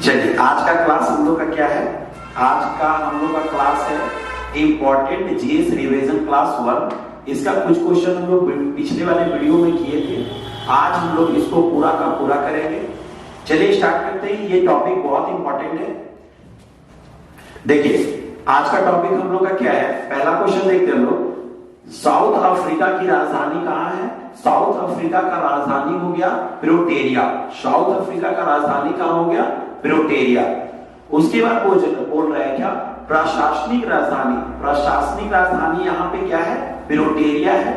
चलिए आज का क्लास हम लोग का क्या है। आज का हम लोग का क्लास है इंपॉर्टेंट जीएस रिवीजन क्लास 1। इसका कुछ क्वेश्चन हम लोग पिछले वाले वीडियो में किए थे। आज हम लोग इसको पूरा का पूरा करेंगे। चलिए स्टार्ट करते हैं। ये टॉपिक बहुत इंपॉर्टेंट है। देखिए आज का टॉपिक हम लोग का क्या है। पहला क्वेश्चन देखते हैं हम लोग। साउथ अफ्रीका की राजधानी कहाँ है। साउथ अफ्रीका का राजधानी हो गया प्रिटोरिया। साउथ अफ्रीका का राजधानी कहाँ हो गया, प्रिटोरिया। उसके बाद बोल रहे हैं क्या, प्रशासनिक राजधानी। प्रशासनिक राजधानी यहाँ पे क्या है, प्रिटोरिया है।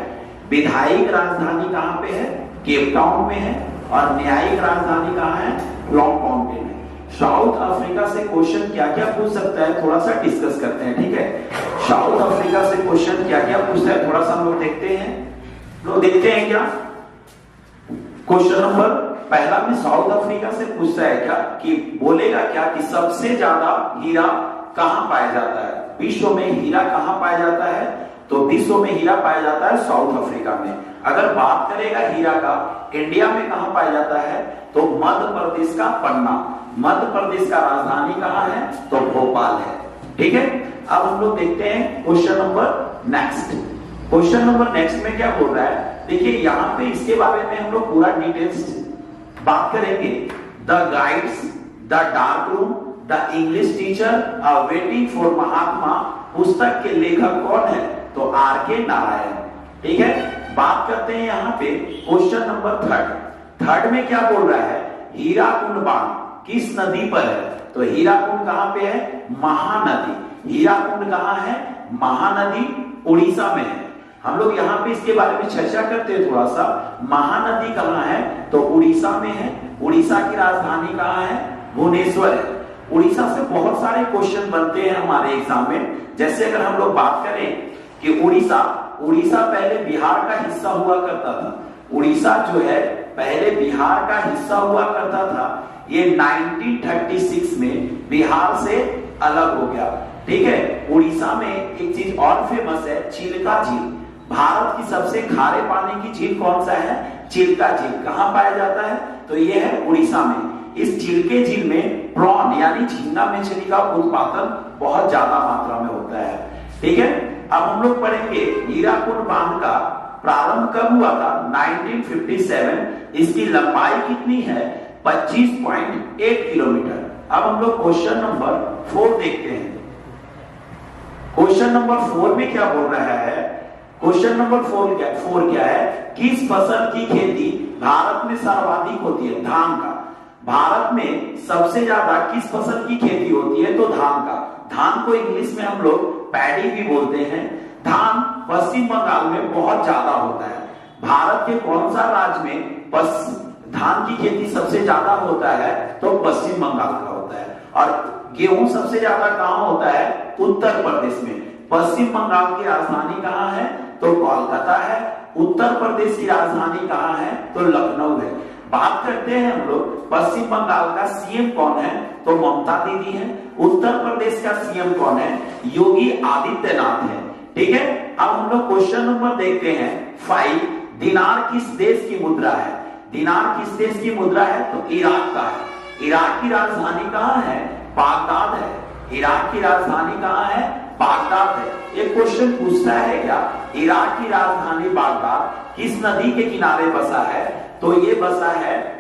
विधायिक राजधानी कहाँ पे है, केप टाउन में है। और न्यायिक राजधानी कहाँ है, ब्लॉमफॉन्टेन है। साउथ अफ्रीका से क्वेश्चन क्या क्या पूछ सकता है, थोड़ा सा डिस्कस करते हैं, ठीक है। साउथ अफ्रीका से क्वेश्चन क्या क्या पूछता है, थोड़ा सा हम लोग देखते हैं। लोग देखते हैं क्या क्वेश्चन नंबर पहला में साउथ अफ्रीका से पूछता है क्या कि बोलेगा क्या कि सबसे ज्यादा हीरा कहां पाया जाता है। विश्व में हीरा कहां पाया जाता है, तो विश्व में हीरा पाया जाता है साउथ अफ्रीका में। अगर बात करेगा हीरा का इंडिया में कहां पाया जाता है, तो मध्य प्रदेश का पन्ना। मध्य प्रदेश का राजधानी कहां है, तो भोपाल है, ठीक है। अब हम लोग देखते हैं question number next. Question number next में क्या बोल रहा है, देखिए यहाँ पे इसके बारे में हम लोग पूरा डिटेल्स बात करेंगे। The guides, the dark room, the English teacher are waiting for Mahatma पुस्तक के लेखक कौन है, तो आर.के. नारायण, ठीक है। बात करते हैं यहाँ पे क्वेश्चन नंबर थर्ड में क्या बोल रहा है, हीराकुंड बांध किस नदी पर है, तो हीराकुंड कहां पे है, महानदी। हीराकुंड कहां है, महानदी उड़ीसा में है। हम लोग यहाँ पे इसके बारे में चर्चा करते हैं थोड़ा सा। महानदी कहां है, तो उड़ीसा में है। उड़ीसा की राजधानी कहां है, भुवनेश्वर है। उड़ीसा से बहुत सारे क्वेश्चन बनते हैं हमारे एग्जाम में। जैसे अगर हम लोग बात करें कि उड़ीसा पहले बिहार का हिस्सा हुआ करता था। उड़ीसा जो है पहले बिहार का हिस्सा हुआ करता था। ये 1936 में बिहार से अलग हो गया, ठीक है। उड़ीसा में एक चीज और फेमस है, चिल्का झील। भारत की सबसे खारे पानी की झील कौन सा है, चिल्का झील। कहां पाया जाता है, तो ये है उड़ीसा में। इस चिल्के झील में प्रॉन यानी झींगा मछली का उत्पादन बहुत ज्यादा मात्रा में होता है, ठीक है। अब हम लोग पढ़ेंगे हीराकुंड बांध का प्रारंभ कब हुआ था, 1957। इसकी लंबाई कितनी है, 25.8 किलोमीटर। अब हम लोग क्वेश्चन नंबर 4 देखते हैं। क्वेश्चन नंबर 4 में क्या बोल रहा है, क्वेश्चन नंबर 4 क्या है, किस फसल की खेती भारत में सर्वाधिक होती है, धान का। भारत में सबसे ज्यादा किस फसल की खेती होती है, तो धान का। धान को इंग्लिश में हम लोग पैडी भी बोलते हैं। धान पश्चिम बंगाल में बहुत ज्यादा होता है। भारत के कौन सा राज्य में धान की खेती सबसे ज्यादा होता है, तो पश्चिम बंगाल का होता है। और गेहूं सबसे ज्यादा कहां होता है, उत्तर प्रदेश में। पश्चिम बंगाल की राजधानी कहां है, तो कोलकाता है। उत्तर प्रदेश की राजधानी कहां है, तो लखनऊ है। बात करते हैं हम लोग पश्चिम बंगाल का सीएम कौन है, तो ममता दीदी है। उत्तर प्रदेश का सीएम कौन है, योगी आदित्यनाथ है, ठीक है। अब हम लोग क्वेश्चन नंबर देखते हैं 5। दिनार किस देश की मुद्रा है। दिनार किस देश की मुद्रा है, तो इराक का है। इराक की राजधानी कहां है, बागदाद है। इराक की राजधानी कहां है, बागदाद है। एक क्वेश्चन पूछता है क्या, इराक की राजधानी बागदाद किस नदी के किनारे बसा है, तो ये बसा है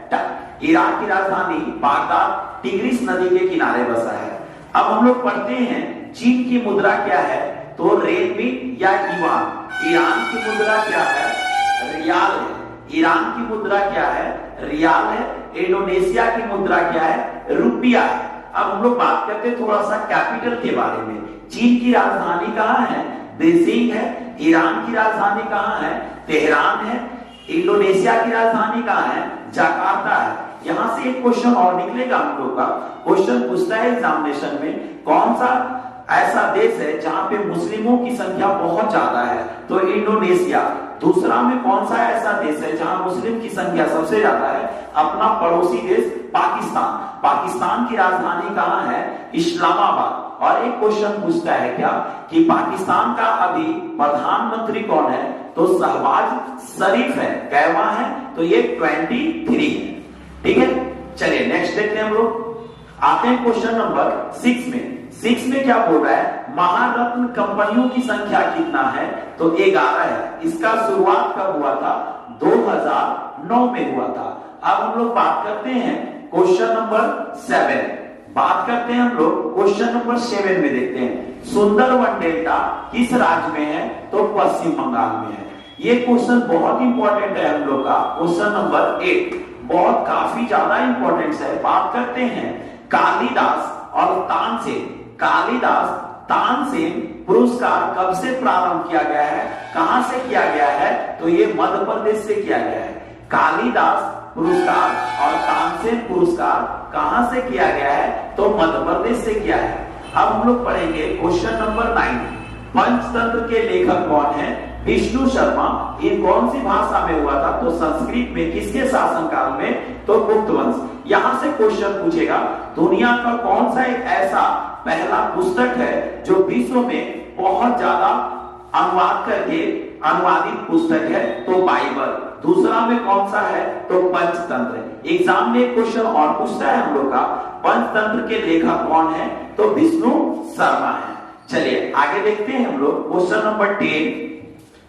इराक की राजधानी बागदाद टिग्रिस नदी के किनारे बसा है। अब हम लोग पढ़ते हैं चीन की मुद्रा क्या है, तो रेनबी या युआन। ईरान की मुद्रा क्या है, रियाल है। ईरान की मुद्रा क्या है, रियाल है। इंडोनेशिया की मुद्रा क्या है, रुपया है। अब हम लोग बात करते हैं थोड़ा सा कैपिटल के बारे में। चीन की राजधानी कहां है, बीजिंग है। ईरान की राजधानी कहां है, तेहरान है। इंडोनेशिया की राजधानी कहां है, जकार्ता है। यहां से एक क्वेश्चन और निकलेगा हम लोग का। क्वेश्चन पूछता है एग्जामिनेशन में, कौन सा ऐसा देश है जहां पे मुस्लिमों की संख्या बहुत ज्यादा है, तो इंडोनेशिया। दूसरा में कौन सा ऐसा देश है जहां मुस्लिम की संख्या सबसे ज्यादा है, अपना पड़ोसी देश पाकिस्तान। पाकिस्तान की राजधानी कहां है, इस्लामाबाद। और एक क्वेश्चन पूछता है क्या कि पाकिस्तान का अभी प्रधानमंत्री कौन है, तो शहबाज शरीफ है। कैवा है, तो ये 23 है, ठीक है। चलिए नेक्स्ट देखते हैं हम लोग। आते हैं क्वेश्चन नंबर 6 में। 6 में क्या बोल रहा है, महारत्न कंपनियों की संख्या कितना है, तो 11 है। इसका शुरुआत कब हुआ था, 2009 में हुआ था। अब हम लोग बात करते हैं क्वेश्चन नंबर 7। बात करते हैं हम लोग क्वेश्चन नंबर 7 में। देखते हैं सुंदरवन डेल्टा किस राज्य में है, तो पश्चिम बंगाल में है। ये क्वेश्चन बहुत इंपॉर्टेंट है हम लोग का। क्वेश्चन नंबर 8 बहुत काफी ज्यादा इंपॉर्टेंट है। बात करते हैं कालिदास और तानसेन। कालिदास तानसेन पुरस्कार कब से प्रारंभ किया गया है, कहां से किया गया है, तो ये मध्य प्रदेश से किया गया है। कालिदास पुरस्कार और तानसेन पुरस्कार कहां से किया गया है, तो मध्य प्रदेश से किया है। अब हम लोग पढ़ेंगे क्वेश्चन नंबर 9। पंचतंत्र के लेखक कौन है, विष्णु शर्मा। ये कौन सी भाषा में हुआ था, तो संस्कृत में। किसके शासनकाल में, तो गुप्त वंश। यहां से क्वेश्चन पूछेगा दुनिया का कौन सा एक ऐसा पहला पुस्तक है जो विश्व में बहुत ज्यादा अनुवाद करके अनुवादित पुस्तक है, तो बाइबल। दूसरा में कौन सा है, तो पंचतंत्र। एग्जाम में क्वेश्चन और पूछता है हम लोग का, पंचतंत्र के लेखक कौन है, तो विष्णु शर्मा है। चलिए आगे देखते हैं हम लोग क्वेश्चन नंबर 10।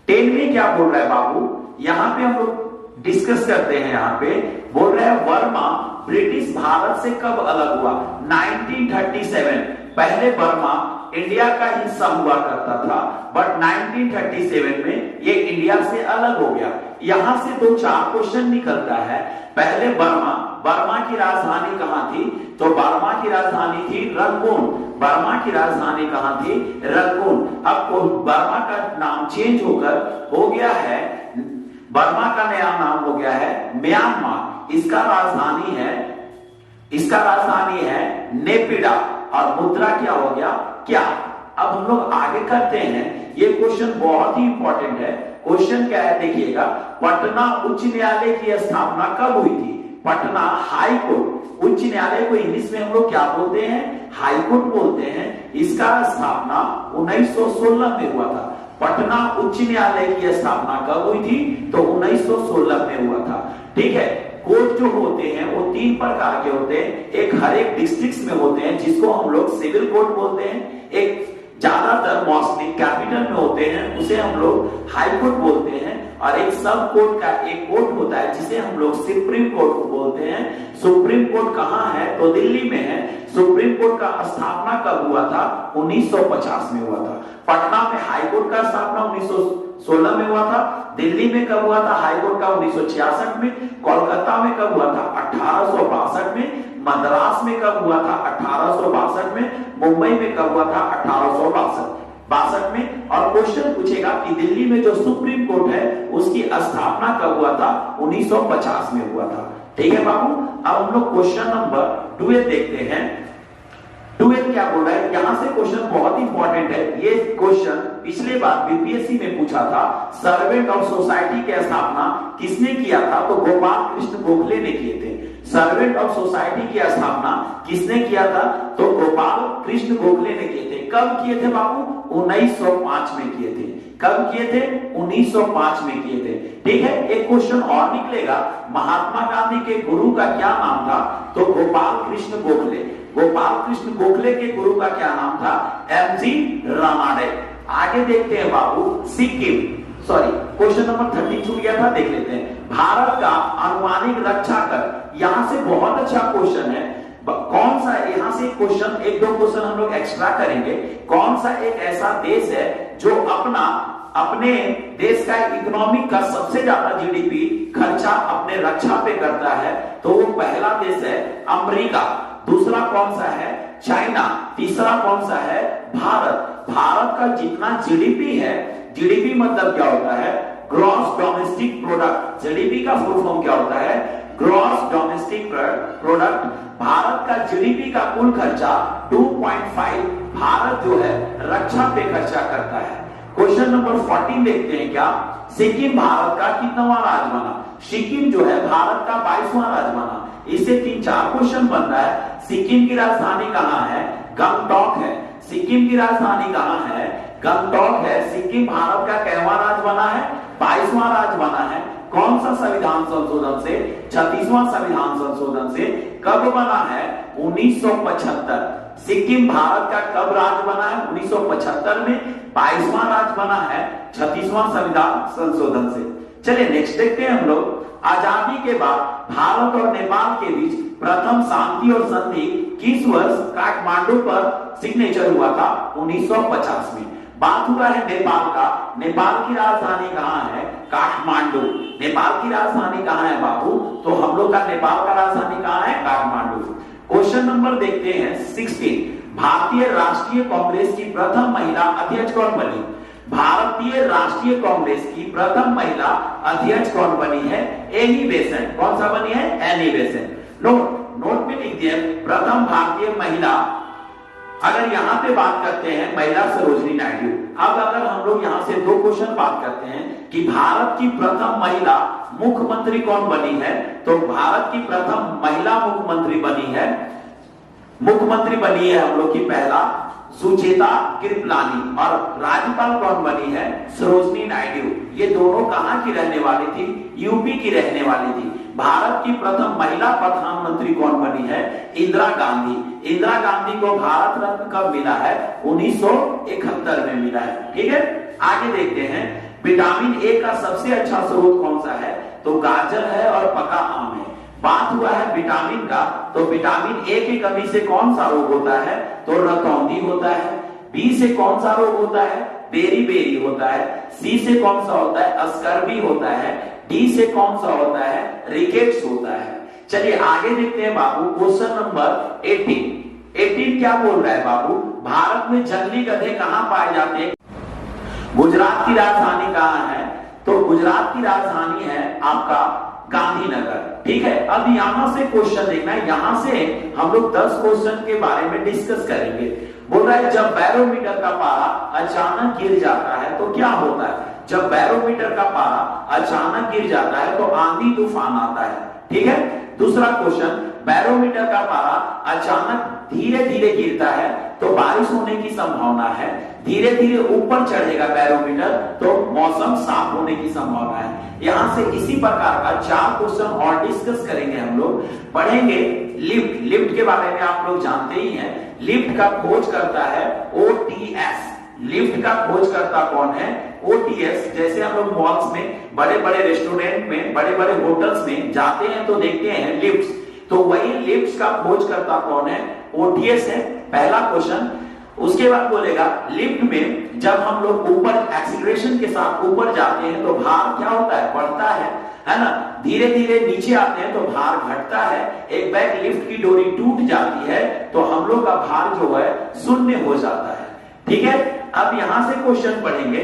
10 में क्या बोल रहा है बाबू, यहां पे हम लोग डिस्कस करते हैं। यहां पे बोल रहे हैं वर्मा ब्रिटिश भारत से कब अलग हुआ, 1937। पहले बर्मा इंडिया का हिस्सा हुआ करता था, बट 1937 में ये इंडिया से अलग हो गया। यहां से 2-4 क्वेश्चन निकलता है। पहले बर्मा की राजधानी कहां थी, तो बर्मा की राजधानी थी रंगून। बर्मा की राजधानी कहां थी, रंगून। अब बर्मा का नाम चेंज होकर हो गया है, बर्मा का नया नाम हो गया है म्यांमार। इसका राजधानी है नेपिडा और मुद्रा क्या हो गया, क्या। अब हम लोग आगे करते हैं। ये क्वेश्चन बहुत ही इंपॉर्टेंट है। क्वेश्चन क्या है देखिएगा, पटना उच्च न्यायालय की स्थापना कब हुई थी। पटना हाई कोर्ट, उच्च न्यायालय को इंग्लिश में हम लोग क्या बोलते हैं, हाई कोर्ट बोलते हैं। इसका स्थापना 1916 में हुआ था। पटना उच्च न्यायालय की स्थापना कब हुई थी, तो 1916 में हुआ था। ठीक है। कोर्ट जो होते हैं वो 3 प्रकार के होते हैं। एक हर एक डिस्ट्रिक्ट में होते हैं, जिसको हम लोग सिविल कोर्ट बोलते हैं। एक ज्यादातर मोस्टली कैपिटल में होते हैं, उसे हम लोग हाई कोर्ट बोलते हैं। और एक सब कोर्ट का एक कोर्ट होता है, जिसे हम लोग सुप्रीम कोर्ट को बोलते हैं। सुप्रीम कोर्ट कहां है, तो दिल्ली में है। सुप्रीम कोर्ट का स्थापना कब हुआ था, 1950 में हुआ था। पटना में हाई कोर्ट का स्थापना 1916 में हुआ था। दिल्ली में कब हुआ था हाई कोर्ट का, 1966 में। कोलकाता में कब हुआ था, 1862 में। मद्रास में कब हुआ था, 1862 में। मुंबई में कब हुआ था, 1862 में। और क्वेश्चन पूछेगा कि दिल्ली में जो सुप्रीम कोर्ट है उसकी स्थापना कब हुआ था, 1950 में हुआ था। ठीक है बाबू। अब हम लोग क्वेश्चन नंबर 12 देखते हैं। 12 क्या बोल रहा है, यहां से क्वेश्चन बहुत इंपॉर्टेंट है। ये क्वेश्चन पिछले बार बीपीएससी में पूछा था। सर्वेंट ऑफ सोसाइटी की स्थापना किसने किया था, तो गोपाल कृष्ण गोखले ने किए थे। सर्वेंट ऑफ सोसाइटी की स्थापना किसने किया था, तो गोपाल कृष्ण गोखले ने किए थे। कब किए थे बाबू, 1905 में किए थे। कब किए थे, 1905 में किए थे। ठीक है। एक क्वेश्चन और निकलेगा, महात्मा गांधी के गुरु का क्या नाम था, तो गोपाल कृष्ण गोखले। गोपाल कृष्ण गोखले के गुरु का क्या नाम था, एमजी रानाडे। आगे देखते हैं बाबू, सिक्किम, सॉरी क्वेश्चन नंबर 13 छूट गया था, देख लेते हैं। भारत का अनुमानिक रक्षा कर, यहां से बहुत अच्छा क्वेश्चन है। कौन सा, यहां से क्वेश्चन, 1-2 क्वेश्चन हम लोग एक्स्ट्रा करेंगे। कौन सा एक ऐसा देश है जो अपने देश का इकोनॉमिक का सबसे ज्यादा जीडीपी खर्चा अपने रक्षा पे करता है, तो वो पहला देश है अमेरिका। दूसरा कौन सा है, चाइना। तीसरा कौन सा है, भारत। भारत का जितना जीडीपी है, जीडीपी मतलब क्या होता है, ग्रॉस डोमेस्टिक प्रोडक्ट। जीडीपी का फुल फॉर्म क्या होता है, ग्रॉस डोमेस्टिक प्रोडक्ट। भारत का जीडीपी का कुल खर्चा 2.5 भारत जो है रक्षा पे खर्चा करता है। क्वेश्चन नंबर 14 देखते हैं क्या, सिक्किम भारत का कितनावां राज्य बना। सिक्किम जो है भारत का 22वां राज्य बना। इससे 3-4 क्वेश्चन बन रहा है। सिक्किम की राजधानी कहां है, गंगटोक है। सिक्किम की राजधानी कहां है, गंगटोक है। सिक्किम भारत का कैवा राज्य बना है, 22वां राज्य बना है। कौन सा संविधान संशोधन से, 36वां संविधान संशोधन से। कब बना है? 1975। सिक्किम भारत का कब राज्य बना है? 1975 में। 22वां राज्य बना है 36वां संविधान संशोधन से। चलिए नेक्स्ट देखते हैं हम लोग। आजादी के बाद भारत और नेपाल के बीच प्रथम शांति और संधि किस वर्ष काठमांडू पर सिग्नेचर हुआ था? 1950 में। बात हुआ है नेपाल का। नेपाल की राजधानी कहां है? काठमांडू। नेपाल की राजधानी कहां है बाबू? तो हम लोग का नेपाल का राजधानी कहां है? काठमांडू। क्वेश्चन नंबर देखते हैं 16। भारतीय राष्ट्रीय कांग्रेस की प्रथम महिला अध्यक्ष कौन बनी? भारतीय राष्ट्रीय कांग्रेस की प्रथम महिला अध्यक्ष कौन बनी है? Annie Besant. कौन सा बनी है? Annie Besant. नोट में लिख दिया प्रथम भारतीय महिला। अगर यहां पे बात करते हैं महिला सरोजिनी नायडू। अब अगर हम लोग यहां से दो क्वेश्चन बात करते हैं कि भारत की प्रथम महिला मुख्यमंत्री कौन बनी है, तो भारत की प्रथम महिला मुख्यमंत्री बनी है हम लोग की पहला सुचेता कृपलानी, और राज्यपाल कौन बनी है? सरोजिनी नायडू। ये दोनों कहां की रहने वाली थी? यूपी की रहने वाली थी। भारत की प्रथम महिला प्रधानमंत्री कौन बनी है? इंदिरा गांधी। इंदिरा गांधी को भारत रत्न कब मिला है? 1971 में मिला है। ठीक है, आगे देखते हैं। विटामिन ए का सबसे अच्छा स्रोत कौन सा है? तो गाजर है और पका आम है। बात हुआ है विटामिन का, तो विटामिन ए की कमी से कौन सा रोग होता है? तो रतौंधी होता है। बी से कौन सा रोग होता है? बेरी बेरी होता है। सी से कौन सा होता है? स्कर्वी होता है। डी से कौन सा होता है? रिकेट्स होता है। चलिए आगे देखते हैं बाबू। क्वेश्चन नंबर 18 क्या बोल रहा है बाबू? भारत में जंगली गधे कहां पाए जाते हैं? गुजरात की राजधानी कहां है? तो गुजरात की राजधानी है आपका गांधीनगर। ठीक है, अब यहां से क्वेश्चन देखना है। यहां से हम लोग 10 क्वेश्चन के बारे में डिस्कस करेंगे। बोल रहा है जब बैरोमीटर का पारा अचानक गिर जाता है तो क्या होता है? जब बैरोमीटर का पारा अचानक गिर जाता है तो आंधी तूफान आता है। ठीक है, दूसरा क्वेश्चन, बैरोमीटर का पारा अचानक धीरे धीरे गिरता है तो बारिश होने की संभावना है। धीरे धीरे ऊपर चढ़ेगा बैरोमीटर तो मौसम साफ होने की संभावना है। यहां से इसी प्रकार का 4 क्वेश्चन और डिस्कस करेंगे हम लोग। पढ़ेंगे लिफ्ट के बारे में आप लोग जानते ही हैं। लिफ्ट का खोज करता है ओटीएस। लिफ्ट का खोजकर्ता कौन है? ओटीएस। जैसे हम लोग मॉल्स में, बड़े बड़े रेस्टोरेंट में, बड़े बड़े होटल्स में जाते हैं तो देखते हैं लिफ्ट्स, तो वही लिफ्ट्स का खोजकर्ता कौन है? ओटीएस है। पहला क्वेश्चन। उसके बाद बोलेगा लिफ्ट में जब हम लोग ऊपर एक्सीलरेशन के साथ ऊपर जाते हैं तो भार क्या होता है? बढ़ता है ना। धीरे धीरे नीचे आते हैं तो भार घटता है। एक बैग लिफ्ट की डोरी टूट जाती है तो हम लोग का भार जो है शून्य हो जाता है। ठीक है, अब यहां से क्वेश्चन पढ़ेंगे।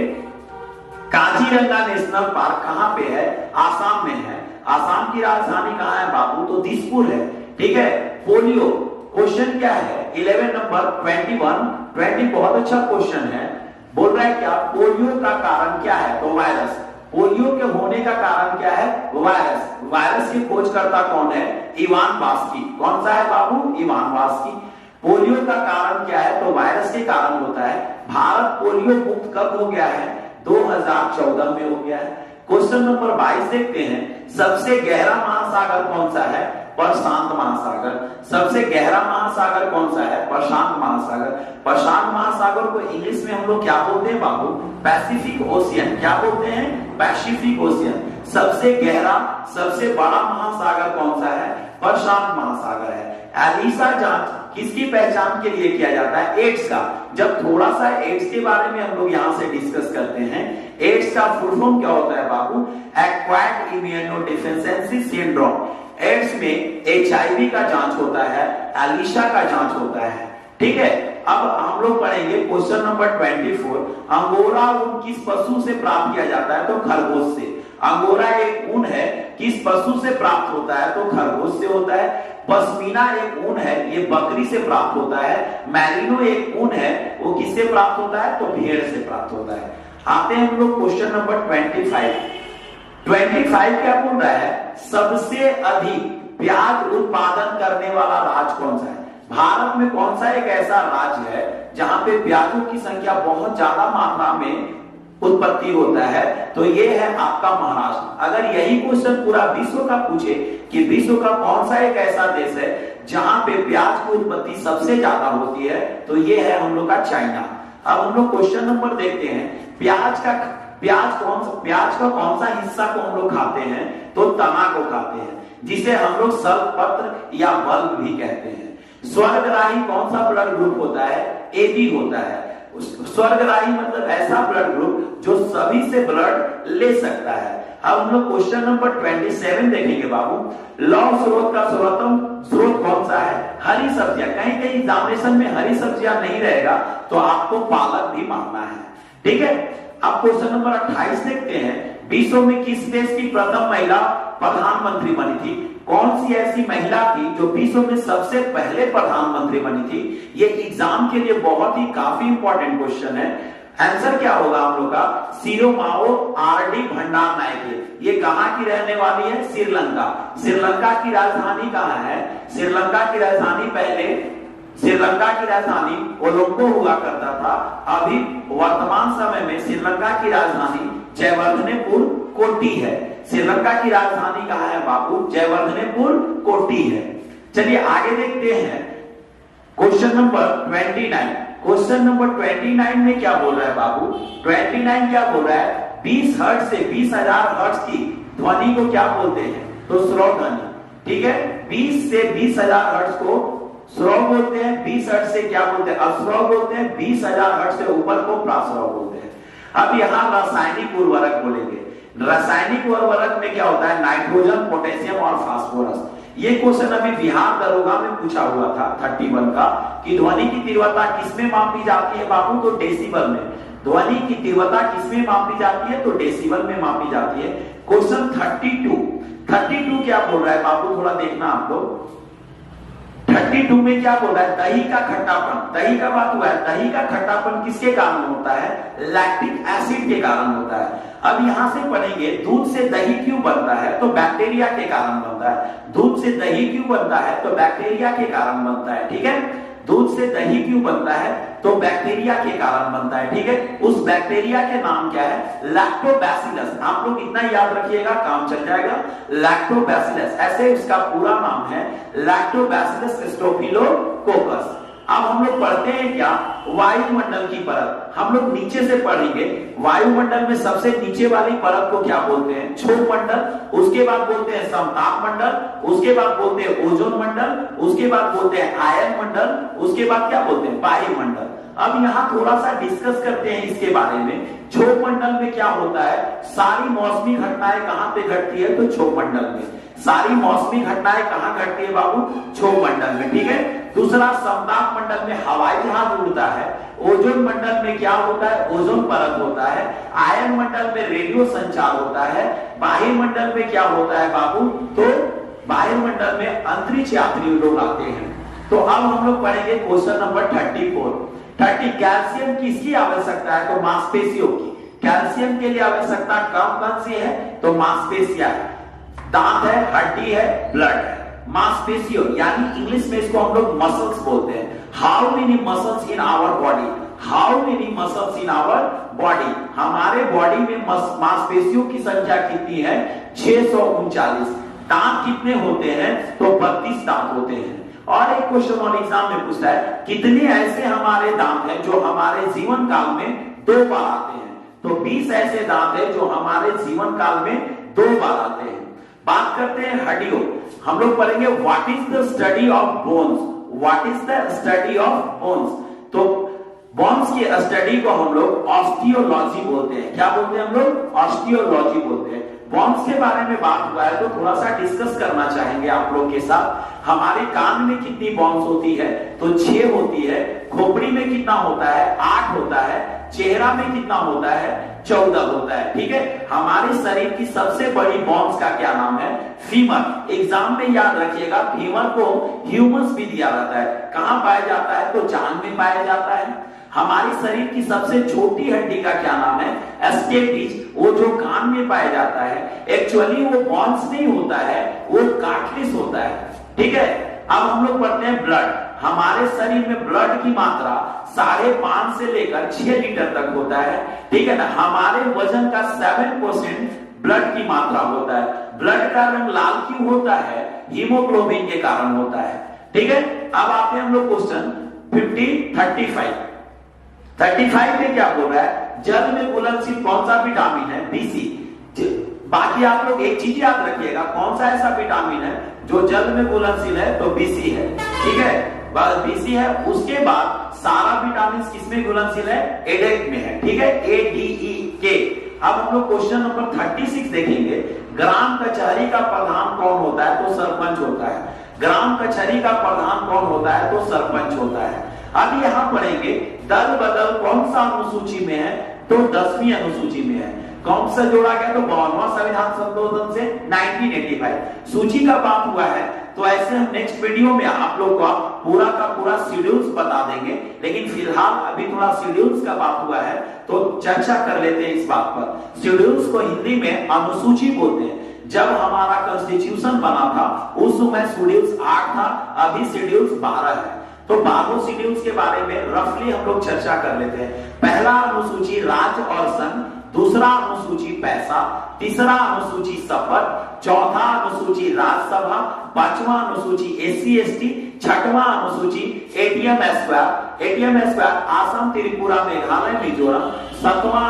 काजीरंगा नेशनल पार्क कहां पे है? आसाम में है। आसाम की राजधानी कहां है बाबू? तो दिसपुर है। ठीक है, पोलियो। क्वेश्चन क्या है? 11 नंबर 21 बहुत अच्छा क्वेश्चन है। बोल रहा है क्या? पोलियो का कारण क्या है? तो वायरस। पोलियो के होने का कारण क्या है? वायरस। वायरस के खोजकर्ता कौन है? इवान वास्की। कौन सा है बाबू? इवान वास्की। पोलियो का कारण क्या है? तो वायरस के कारण होता है। भारत पोलियो मुक्त कब हो गया है? 2014 में हो गया है। क्वेश्चन नंबर 22 देखते हैं। सबसे गहरा महासागर कौन सा है? प्रशांत महासागर। सबसे गहरा महासागर कौन सा है? प्रशांत महासागर। प्रशांत महासागर को इंग्लिश में हम लोग क्या बोलते हैं बाबू? Pacific ocean. क्या बोलते हैं? Pacific ocean. सबसे गहरा, सबसे बड़ा महासागर कौन सा है? प्रशांत महासागर है। एलिसा जांच किसकी पहचान के लिए किया जाता है? एड्स का। जब थोड़ा सा एड्स के बारे में हम लोग यहां से डिस्कस करते हैं। एड्स का फुल फॉर्म क्या होता है बाबू? Acquired immunodeficiency syndrome. एड्स में एचआईवी का जांच होता है, एलिसा का जांच होता है। ठीक है, अब हम लोग पढ़ेंगे क्वेश्चन नंबर 24। अंगोरा ऊन किस पशु से प्राप्त किया जाता है? तो खरगोश से। अंगोरा एक ऊन है, किस पशु से प्राप्त होता है? तो खरगोश से होता है। पश्मीना एक ऊन है, ये बकरी से प्राप्त होता है। मैरिनो एक ऊन है, वो किससे प्राप्त होता है? तो भेड़ से प्राप्त होता है। आते हैं हम लोग क्वेश्चन नंबर 25 क्या बोल रहा है? सबसे अधिक प्याज उत्पादन करने वाला राज्य कौन सा है? भारत में कौन सा एक ऐसा राज्य है जहां पे प्याजों की संख्या बहुत ज्यादा मात्रा में उत्पत्ति होता है, तो ये है आपका महाराष्ट्र। अगर यही क्वेश्चन पूरा विश्व का पूछे कि विश्व का कौन सा एक ऐसा देश है जहां पे प्याज की उत्पत्ति सबसे ज्यादा होती है, तो ये है हम लोग का चाइना। अब हम लोग क्वेश्चन नंबर देखते हैं, प्याज का कौन सा हिस्सा को हम लोग खाते हैं, तो तना को खाते हैं, जिसे हम लोग सल्प पत्र या बल्ब भी कहते हैं। स्वर्गराही कौन सा ब्लड ग्रुप होता है, AB होता है। स्वर्गराही मतलब ऐसा ब्लड ग्रुप जो सभी से ब्लड ले सकता है। अब हम लोग क्वेश्चन नंबर 27 देखेंगे बाबू। लौह स्रोत का सर्वोत्तम स्रोत कौन सा है, हरी सब्जियां। कहीं कहीं एग्जामिनेशन में हरी सब्जियां नहीं रहेगा तो आपको पालक भी मानना है, ठीक है। अब क्वेश्चन नंबर 28 देखते हैं, विश्व में किस देश की प्रथम महिला प्रधानमंत्री बनी थी। कौन सी ऐसी महिला थी जो विश्व में सबसे पहले प्रधानमंत्री बनी थी। ये एग्जाम के लिए बहुत ही काफी इंपॉर्टेंट क्वेश्चन है। आंसर क्या होगा हम लोग का, सिरोमाओ आरडी भंडार नायके। ये कहां की रहने वाली है, श्रीलंका। श्रीलंका की राजधानी कहां है, श्रीलंका की राजधानी पहले श्रीलंका की राजधानी कोलंबो हुआ करता था, अभी वर्तमान समय में श्रीलंका की राजधानी जयवर्धनेपुर कोटी है। श्रीलंका की राजधानी कहां है बाबू, जयवर्धनेपुर कोटी है। चलिए आगे देखते हैं क्वेश्चन नंबर 29। क्वेश्चन नंबर 29 में क्या बोल रहा है बाबू, 29 क्या बोल रहा है, 20 हर्ट्ज से 20,000 हर्ट्ज की ध्वनि को क्या बोलते हैं, तो श्रव्य ध्वनि, ठीक है। 20 से 20,000 हर्ट्ज को श्रव्य बोलते हैं, 20 हर्ट्ज से क्या बोलते हैं, अश्रव्य बोलते हैं, 20,000 हर्ट्ज से ऊपर को प्राश्रव्य बोलते हैं। अब यहाँ रासायनिक उर्वरक बोलेंगे। रासायनिक उर्वरक में क्या होता है, नाइट्रोजन, पोटेशियम और फास्फोरस। ये क्वेश्चन अभी बिहार दरोगा में पूछा हुआ था 31 का, कि ध्वनि की तीव्रता किसमें मापी जाती है बाबू, तो डेसिबल में। ध्वनि की तीव्रता किसमें मापी जाती है, तो डेसिबल में मापी जाती है। क्वेश्चन 32 क्या बोल रहा है बाबू, थोड़ा देखना आप लोग। 32 में क्या बोल रहा है, दही का खट्टापन। दही का बात हुआ है, दही का खट्टापन किसके कारण होता है, लैक्टिक एसिड के कारण होता है। अब यहां से पढ़ेंगे, दूध से दही क्यों बनता है, तो बैक्टीरिया के कारण बनता है। दूध से दही क्यों बनता है, तो बैक्टीरिया के कारण बनता है, ठीक है। दूध से दही क्यों बनता है, तो बैक्टीरिया के कारण बनता है, ठीक है। उस बैक्टीरिया के नाम क्या है, लैक्टोबैसिलस। आप लोग इतना याद रखिएगा, काम चल जाएगा। लैक्टोबैसिलस, ऐसे इसका पूरा नाम है लैक्टोबैसिलस स्टोफिलोकोकस। अब हम लोग पढ़ते हैं क्या, वायुमंडल की परत। हम लोग नीचे से पढ़ेंगे, वायुमंडल में सबसे नीचे वाली परत को क्या बोलते हैं, क्षोभ मंडल। उसके बाद बोलते हैं समताप मंडल, उसके बाद बोलते हैं ओजोन मंडल, उसके बाद बोलते हैं आयन मंडल, उसके बाद क्या बोलते हैं, वायुमंडल। अब यहाँ थोड़ा सा डिस्कस करते हैं इसके बारे में। क्षोभ मंडल में क्या होता है, सारी मौसमी घटनाएं कहां पे घटती है, तो क्षोभ मंडल में। सारी मौसमी घटनाएं कहां घटती है बाबू, क्षोभ मंडल में, ठीक है। दूसरा, समताप मंडल में हवाई जहाज उड़ता है। ओजोन मंडल में क्या होता है, ओजोन परत होता है। आयन मंडल में रेडियो संचार होता है। बाह्य मंडल में क्या होता है बाबू, तो बाह्य मंडल में अंतरिक्ष यात्री लोग आते हैं। तो अब हम लोग पढ़ेंगे क्वेश्चन नंबर 30। कैल्शियम किसकी आवश्यकता है, तो मांसपेशियों की। कैल्शियम के लिए आवश्यकता कौन सी है, तो मांसपेशियां है। दांत है, हड्डी है, ब्लड है। मांसपेशियों यानी इंग्लिश में इसको हम लोग मसल्स बोलते हैं। How many muscles in our body, how many muscles in our body. हमारे बॉडी में मांसपेशियों की संख्या कितनी है, 639। दांत कितने होते हैं, तो 32 दांत होते हैं। और एक क्वेश्चन और एग्जाम में पूछता है, कितने ऐसे हमारे दांत हैं जो हमारे जीवन काल में 2 बार आते हैं, तो 20 ऐसे दांत हैं जो हमारे जीवन काल में 2 बार आते हैं। बात करते हैं हड्डियों। हम लोग पढ़ेंगे what is the study of bones, what is the study of bones. तो बोन्स की स्टडी को हम लोग ऑस्टियोलॉजी बोलते हैं। क्या बोलते हैं हम लोग, ऑस्टियोलॉजी बोलते हैं। बोन्स के बारे में बात हुआ है तो थोड़ा सा डिस्कस करना चाहेंगे आप लोग के साथ। हमारे कान में कितनी बोन्स होती है, तो 6 होती है। खोपड़ी में कितना होता है, 8 होता है। चेहरा में कितना होता है, 14 होता है, ठीक है। हमारे शरीर की सबसे बड़ी बोन्स का क्या नाम है, फीमर। एग्जाम में याद रखिएगा, फीमर को ह्यूमस भी दिया जाता है। कहां पाया जाता है, तो जांघ में पाया जाता है। हमारे शरीर की सबसे छोटी हड्डी का क्या नाम है, स्टेपिस। वो जो कान में पाया जाता है, एक्चुअली वो बोन्स नहीं होता है, वो कार्टिलेज होता है, ठीक है। अब हम लोग पढ़ते हैं ब्लड। हमारे शरीर में ब्लड की मात्रा 5.5 से लेकर 6 लीटर तक होता है, ठीक है ना। हमारे वजन का 7% ब्लड की मात्रा होता है। ब्लड का रंग लाल क्यों होता है? हीमोग्लोबिन के कारण होता है, ठीक है। अब आते हैं हम लोग क्वेश्चन 35 में क्या बोल रहा है? जल में घुलनशील कौन सा विटामिन है? बीसी। बाकी आप लोग एक चीज याद रखिएगा, कौन सा ऐसा विटामिन है जो जल में घुलनशील है? तो बीसी है, ठीक है, बस बीसी है। उसके बाद सारा विटामिन किसमें घुलनशील है? एडेक में है, ठीक है, ADEK। अब हम लोग क्वेश्चन नंबर 36 देखेंगे। ग्राम कचहरी का प्रधान कौन होता है? तो सरपंच होता है। ग्राम कचहरी का प्रधान कौन होता है? तो सरपंच होता है। अब यहां पढ़ेंगे दल बदल कौन सा अनुसूची में है? तो 10वीं अनुसूची में है। कौन सा जोड़ा गया? तो 52वां संविधान संशोधन से 1985 सूची का बात हुआ है। तो ऐसे हम नेक्स्ट वीडियो में आप लोग को पूरा का पूरा शेड्यूल्स बता देंगे, लेकिन फिलहाल अभी थोड़ा शेड्यूल्स का बात हुआ है तो चर्चा कर लेते हैं इस बात पर। शेड्यूल्स को हिंदी में अनुसूची बोलते हैं। जब हमारा कॉन्स्टिट्यूशन बना था उस समय शेड्यूल्स 8 था, अभी शेड्यूल्स 12 है। तो 12 शेड्यूल्स के बारे में रफली हम लोग चर्चा कर लेते हैं। पहला अनुसूची राज्य और संघ, दूसरा अनुसूची पैसा, तीसरा अनुसूची शपथ, चौथा अनुसूची राज्यसभा, पांचवा अनुसूची SC/ST, छठवां अनुसूची एटीएम स्क्वायर आसाम, त्रिपुरा, मेघालय, मिजोरम, सातवां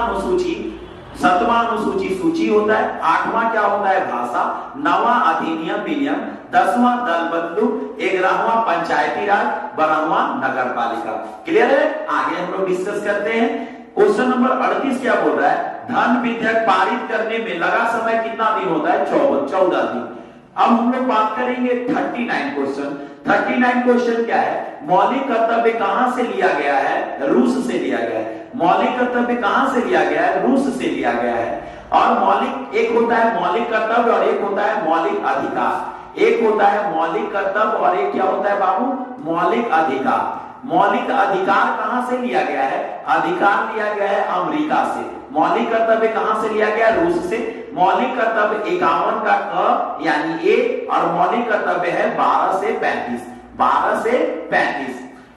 अनुसूची सूची होता है, आठवां क्या होता है? भाषा, नौवां अधिनियम विनियम, 10वां दल बदलू, 11वां पंचायती राज, 12वां नगर पालिका। क्लियर है? आगे हम लोग डिस्कस करते हैं। क्वेश्चन नंबर 38 क्या बोल रहा है? धन विधेयक पारित करने में लगा समय कितना दिन होता है? 14 दिन। अब हम लोग बात करेंगे 39 क्वेश्चन क्या है? मौलिक कर्तव्य कहां से लिया गया है? रूस से लिया गया है। मौलिक कर्तव्य कहां से लिया गया है? रूस से लिया गया है। और मौलिक एक होता है मौलिक कर्तव्य और एक होता है मौलिक अधिकार। एक होता है मौलिक कर्तव्य और एक क्या होता है बाबू? मौलिक अधिकार। मौलिक अधिकार कहां से लिया गया है? अधिकार लिया गया है अमेरिका से। मौलिक कर्तव्य कहां से लिया गया? रूस से। मौलिक कर्तव्य 51 का क यानी ए और मौलिक कर्तव्य है 12 से 35।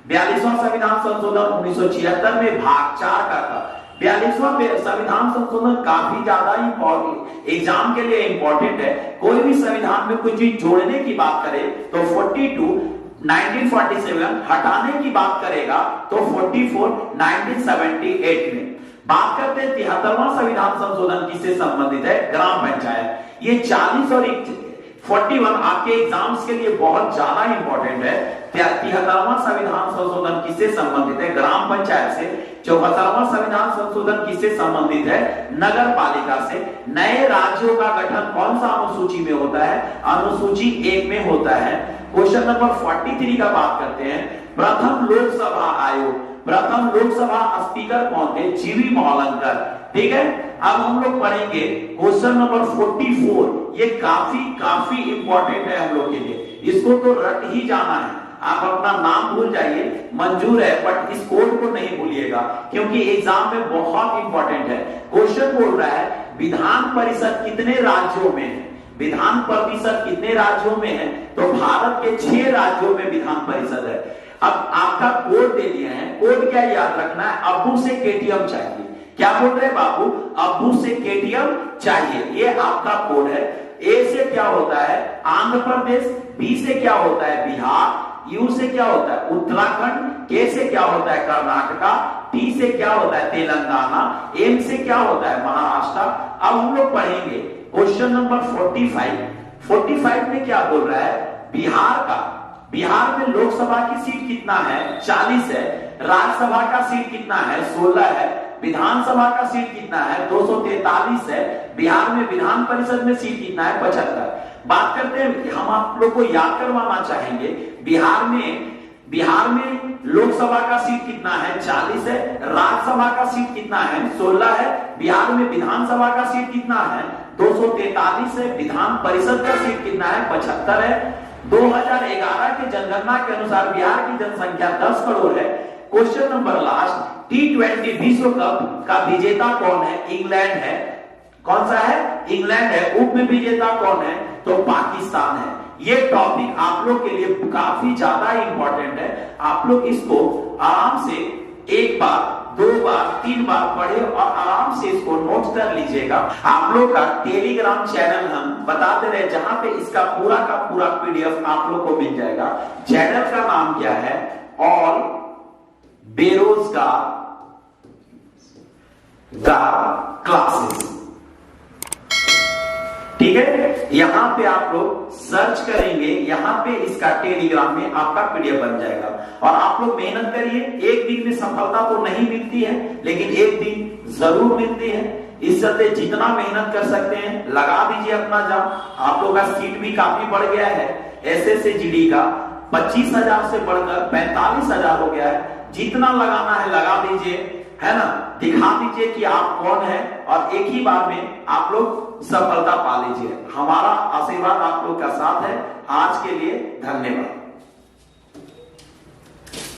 42वां संविधान संशोधन 1976 में भाग 4 का था। 42वां संविधान संशोधन काफी ज्यादा इंपॉर्टेंट, एग्जाम के लिए इंपॉर्टेंट है। कोई भी संविधान में कुछ चीज जोड़ने की बात करे तो 1947 हटाने की बात करेगा तो 1978 में। बात करते हैं 73वां संविधान संशोधन किससे संबंधित है? ग्राम पंचायत। ये 40 और 41 आपके एग्जाम्स के लिए बहुत ज्यादा इंपॉर्टेंट है। 73वां संविधान संशोधन किससे संबंधित है? ग्राम पंचायत से। 74वां संविधान संशोधन किससे संबंधित है? नगर पालिका से। नए राज्यों का गठन कौन सा अनुसूची में होता है? अनुसूची 1 में होता है। क्वेश्चन नंबर 43 का बात करते हैं। प्रथम लोकसभा आयोग, प्रथम लोकसभा स्पीकर कौन थे? जीवी मौलंकर, ठीक है। अब हम लोग पढ़ेंगे क्वेश्चन नंबर 44। ये काफी इंपॉर्टेंट है हम लोग के लिए, इसको तो रट ही जाना है। आप अपना नाम भूल जाइए, मंजूर है, बट इस कोड को नहीं भूलिएगा क्योंकि एग्जाम में बहुत इंपॉर्टेंट है। क्वेश्चन बोल रहा है विधान परिषद कितने राज्यों में है? विधान परिषद कितने राज्यों में है? तो भारत के 6 राज्यों में विधान परिषद है। अब आपका कोड दे दिया है, कोड क्या याद रखना है? अब्बू से केटीएम चाहिए। क्या बोल रहे हैं बाबू? अब्बू से केटीएम चाहिए, ये आपका कोड है। ए से क्या होता है? आंध्र प्रदेश, बी से क्या होता है? बिहार, यू से क्या होता है? उत्तराखंड, के से क्या होता है? कर्नाटका, टी से क्या होता है? तेलंगाना, एम से क्या होता है? महाराष्ट्र। अब हम लोग पढ़ेंगे क्वेश्चन नंबर 45 में क्या बोल रहा है? बिहार में लोकसभा की सीट कितना है? 40 है। राज्यसभा का सीट कितना है? 16 है। विधानसभा का सीट कितना है? 243 है। बिहार में विधान परिषद में सीट कितना है? 75। बात करते हैं, हम आप लोग को याद करवाना चाहेंगे बिहार में लोकसभा का सीट कितना है? 40 है। राज्यसभा का सीट कितना है? 16 है। बिहार में विधानसभा का सीट कितना है? 243 है। विधान परिषद का सीट कितना है? 75 है। 2011 के जनगणना के अनुसार बिहार की जनसंख्या 10 करोड़ है। क्वेश्चन नंबर लास्ट, T20 विश्व कप का विजेता कौन है? इंग्लैंड है। कौन सा है? इंग्लैंड है। उप विजेता कौन है? तो पाकिस्तान है। ये टॉपिक आप लोग के लिए काफी ज्यादा इंपॉर्टेंट है। आप लोग इसको आराम से एक बार, 2 बार, 3 बार पढ़े और आराम से इसको नोट कर लीजिएगा। आप लोग का टेलीग्राम चैनल हम बताते रहे, जहां पे इसका पूरा का पूरा पीडीएफ आप लोग को मिल जाएगा। चैनल का नाम क्या है? ऑल बेरोजगार क्लासेस। ठीक है, यहां पे आप लोग सर्च करेंगे, यहां पे इसका टेलीग्राम में आपका पीडीएफ बन जाएगा। और आप लोग मेहनत करिए, एक दिन में सफलता तो नहीं मिलती है, लेकिन एक दिन जरूर मिलती है। इस चलते जितना मेहनत कर सकते हैं लगा दीजिए अपना जान। आप लोग का सीट भी काफी बढ़ गया है, SSC-GD का 25,000 से बढ़कर 45,000 हो गया है। जितना लगाना है लगा दीजिए, है ना, दिखा दीजिए कि आप कौन है, और एक ही बार में आप लोग सफलता पा लीजिए। हमारा आशीर्वाद आप लोग का साथ है। आज के लिए धन्यवाद।